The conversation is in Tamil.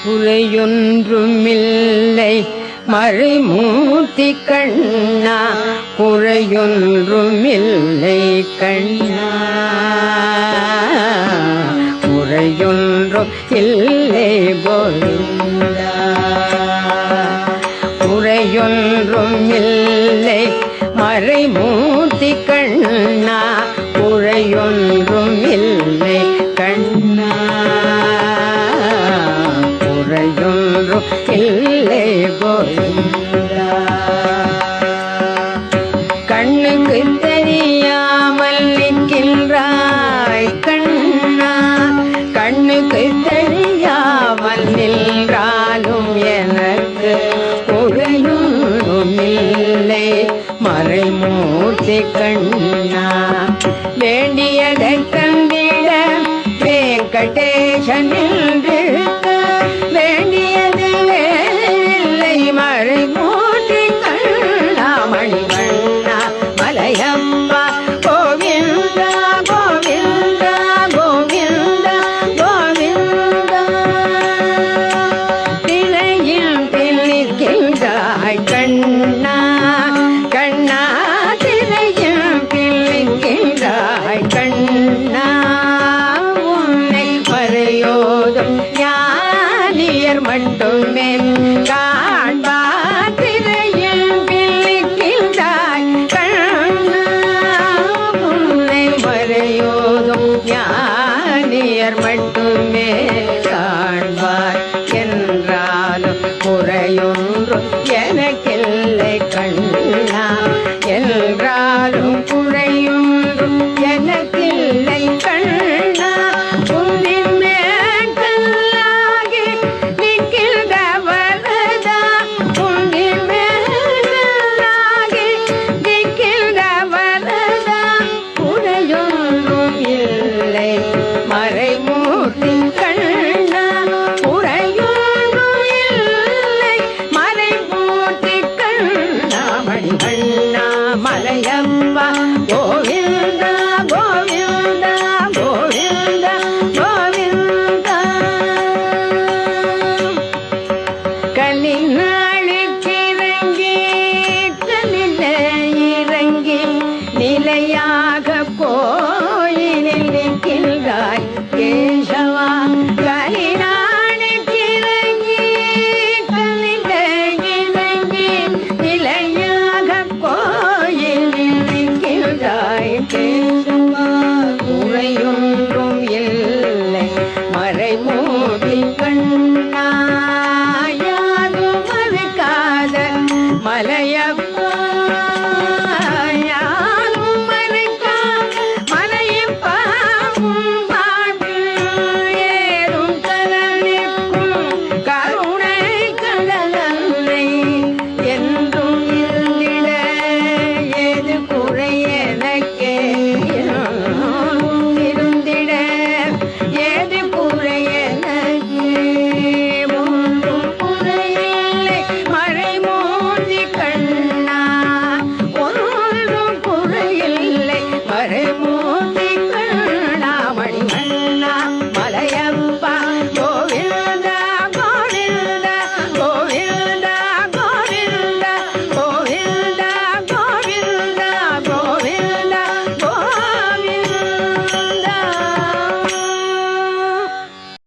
குறையொன்றுமில்லை மறைமூர்த்தி கண்ணா, குறையொன்றுமில்லை கண்ணா, குறையொன்றும் இல்லை கோவிந்தா. குறையொன்றும் இல்லை மறைமூர்த்தி கண்ணா, குறையொன்றும் இல்லை கண்ணா, குறையொன்றும் இல்லை கோவிந்தா. கண்ணுக்கு தெரியாமல் நிற்கின்றாய் கண்ணா, கண்ணுக்கு தெரியாமல் நின்றாலும் எனக்கு குறையொன்றும் இல்லை மறைமூர்த்தி கண்ணா. வேண்டியதை கண்டிட வெங்கடேசன் என்றிருக்க, வேண்டியது வேறில்லை மறைமூர்த்தி கண்ணா. மணிவண்ணா மலையப்பா கோவிந்தா கோவிந்தா கோவிந்தா கோவிந்தா. திரையில் பிள்ளிக்கின்றாய் கண்ணா கண்ணா, திரையில் பிள்ளிக்கின்றாய் கண்ணா. உன்னை மறையோதும் ஞானியர் மட்டுமே